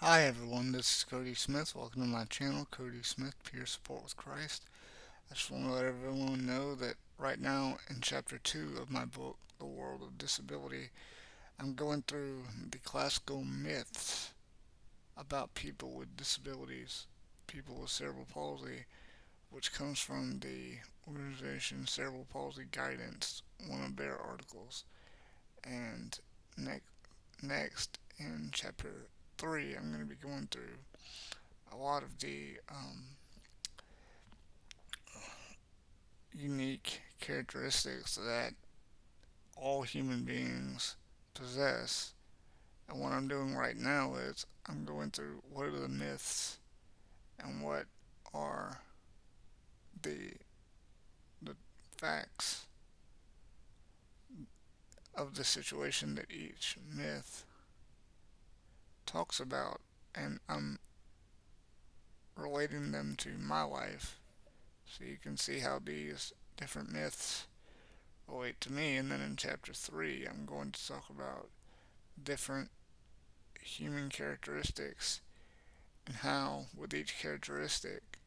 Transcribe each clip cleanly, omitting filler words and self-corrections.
Hi everyone, this is Cody Smith. Welcome to my channel, Cody Smith Peer Support with Christ. I just want to let everyone know that right now in chapter 2 of my book, The World of Disability, I'm going through the classical myths about people with disabilities, people with cerebral palsy, which comes from the organization Cerebral Palsy Guidance, one of their articles. And next, next in chapter 3, I'm going to be going through a lot of the unique characteristics that all human beings possess. And what I'm doing right now is I'm going through what are the myths and what are the the facts of the situation that each myth talks about, and I'm relating them to my life so you can see how these different myths relate to me. And then in chapter 3 I'm going to talk about different human characteristics and how, with each characteristic,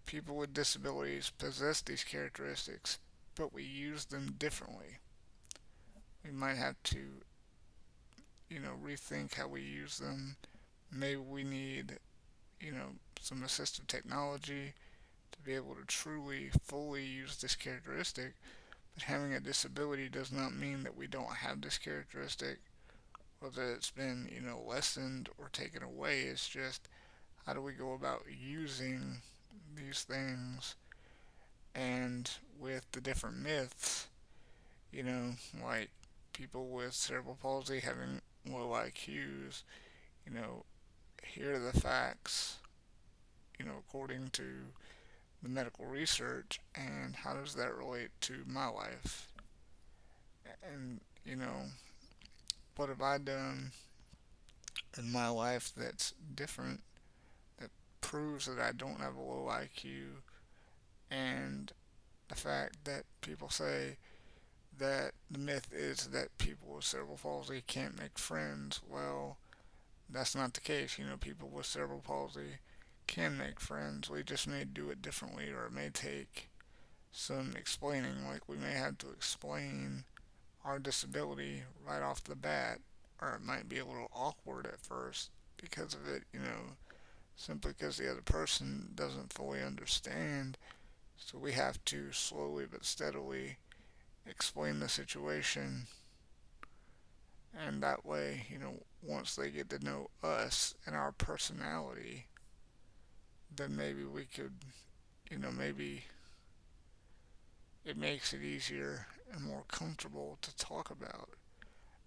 people with disabilities possess these characteristics, but we use them differently. We might have to, rethink how we use them. Maybe we need, some assistive technology to be able to truly, fully use this characteristic. But having a disability does not mean that we don't have this characteristic, or that it's been, lessened or taken away. It's just how do we go about using these things, and with the different myths, you know, like people with cerebral palsy having low IQs, you know, here are the facts, according to the medical research, and how does that relate to my life? And, what have I done in my life that's different, that proves that I don't have a low IQ, and the fact that people say that the myth is that people with cerebral palsy can't make friends. Well, that's not the case. People with cerebral palsy can make friends. We just may do it differently, or it may take some explaining. Like, we may have to explain our disability right off the bat, or it might be a little awkward at first because of it, simply because the other person doesn't fully understand. So we have to slowly but steadily explain the situation, and that way, once they get to know us and our personality, then maybe we could, maybe it makes it easier and more comfortable to talk about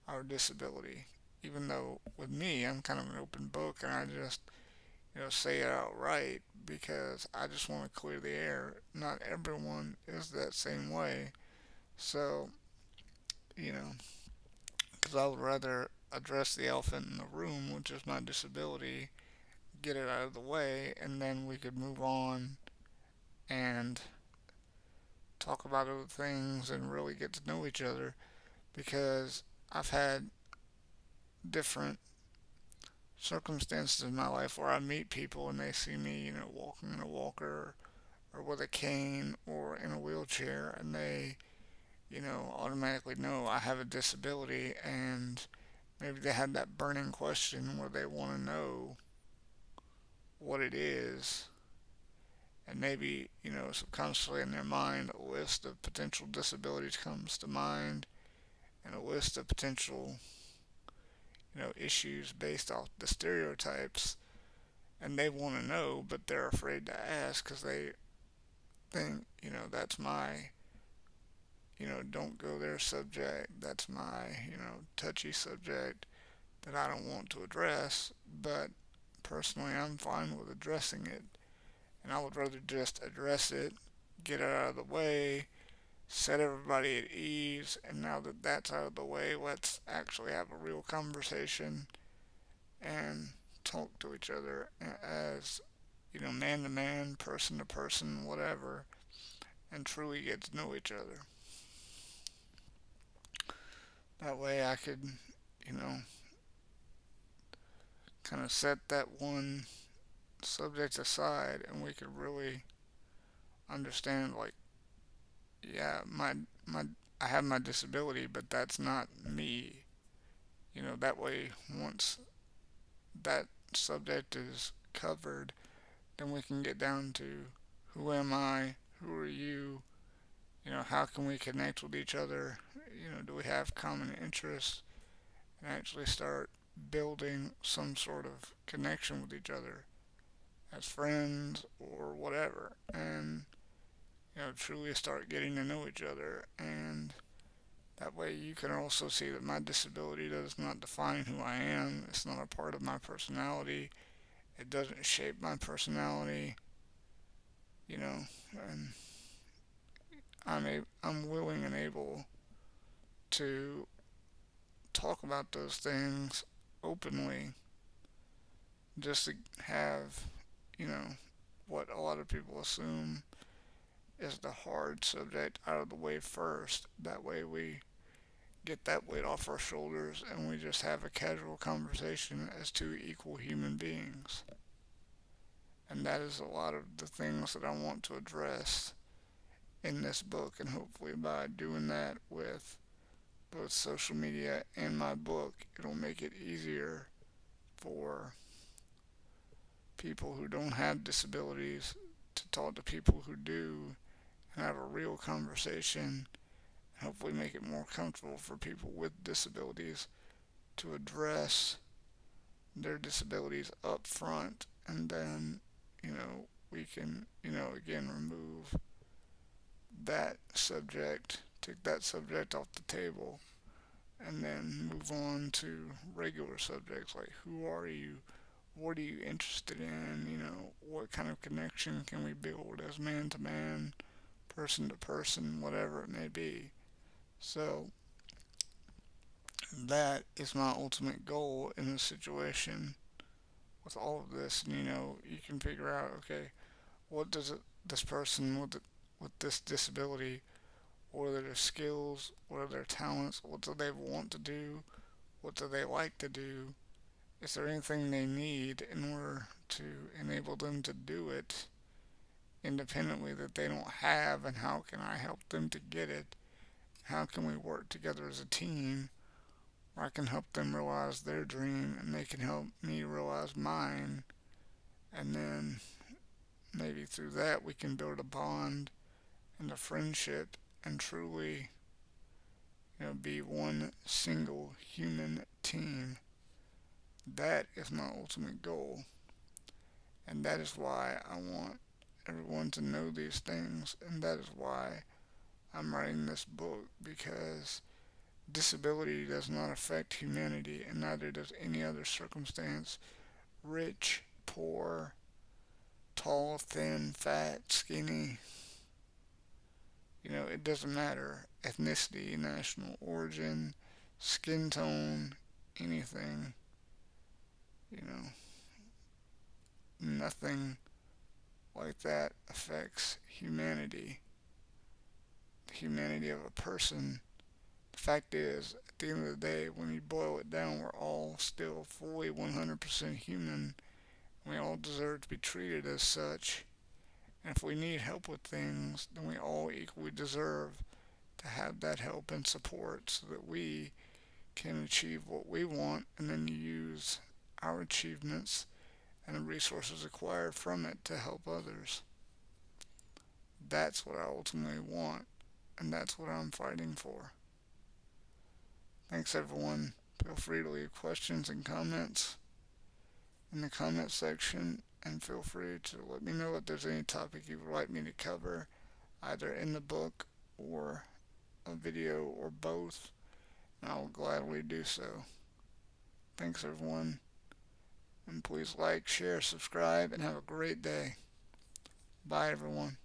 our disability. Even though with me, I'm kind of an open book, and I just, say it outright because I just want to clear the air. Not everyone is that same way. So, you know, because I would rather address the elephant in the room, which is my disability, get it out of the way, and then we could move on and talk about other things and really get to know each other. Because I've had different circumstances in my life where I meet people and they see me, walking in a walker or with a cane or in a wheelchair, and they, automatically know I have a disability, and maybe they have that burning question where they want to know what it is, and maybe, subconsciously in their mind, a list of potential disabilities comes to mind, and a list of potential, issues based off the stereotypes, and they want to know, but they're afraid to ask because they think, that's my, don't go there subject, that's my, touchy subject that I don't want to address, but personally, I'm fine with addressing it, and I would rather just address it, get it out of the way, set everybody at ease, and now that that's out of the way, let's actually have a real conversation and talk to each other as, man to man, person to person, whatever, and truly get to know each other. That way I could, you know, kind of set that one subject aside and we could really understand, like, yeah, my I have my disability, but that's not me. That way, once that subject is covered, then we can get down to who am I, who are you, how can we connect with each other, do we have common interests, and actually start building some sort of connection with each other as friends or whatever, and truly start getting to know each other. And that way you can also see that my disability does not define who I am. It's not a part of my personality. It doesn't shape my personality, you know, and I'm willing and able to talk about those things openly, just to have, you know, what a lot of people assume is the hard subject out of the way first. That way we get that weight off our shoulders and we just have a casual conversation as two equal human beings. And that is a lot of the things that I want to address in this book, and hopefully by doing that with both social media and my book, it'll make it easier for people who don't have disabilities to talk to people who do and have a real conversation, and hopefully make it more comfortable for people with disabilities to address their disabilities up front, and then, we can, again, remove that subject, take that subject off the table, and then move on to regular subjects like who are you, what are you interested in, what kind of connection can we build as man to man, person to person, whatever it may be. So that is my ultimate goal in this situation with all of this. And you can figure out, okay, what does this person with this disability, what are their skills, what are their talents, what do they want to do, what do they like to do, is there anything they need in order to enable them to do it independently that they don't have, and how can I help them to get it? How can we work together as a team where I can help them realize their dream and they can help me realize mine, and then maybe through that we can build a bond and a friendship and truly, be one single human team. That is my ultimate goal, and that is why I want everyone to know these things, and that is why I'm writing this book, because disability does not affect humanity, and neither does any other circumstance. Rich, poor, tall, thin, fat, skinny, it doesn't matter. Ethnicity, national origin, skin tone, anything, you know, nothing like that affects humanity, the humanity of a person. The fact is, at the end of the day, when you boil it down, we're all still fully 100% human. We all deserve to be treated as such. And if we need help with things, then we all equally deserve to have that help and support so that we can achieve what we want and then use our achievements and the resources acquired from it to help others. That's what I ultimately want, and that's what I'm fighting for. Thanks, everyone. Feel free to leave questions and comments in the comment section, and feel free to let me know if there's any topic you would like me to cover, either in the book or a video or both, and I will gladly do so. Thanks, everyone, and please like, share, subscribe, and have a great day. Bye, everyone.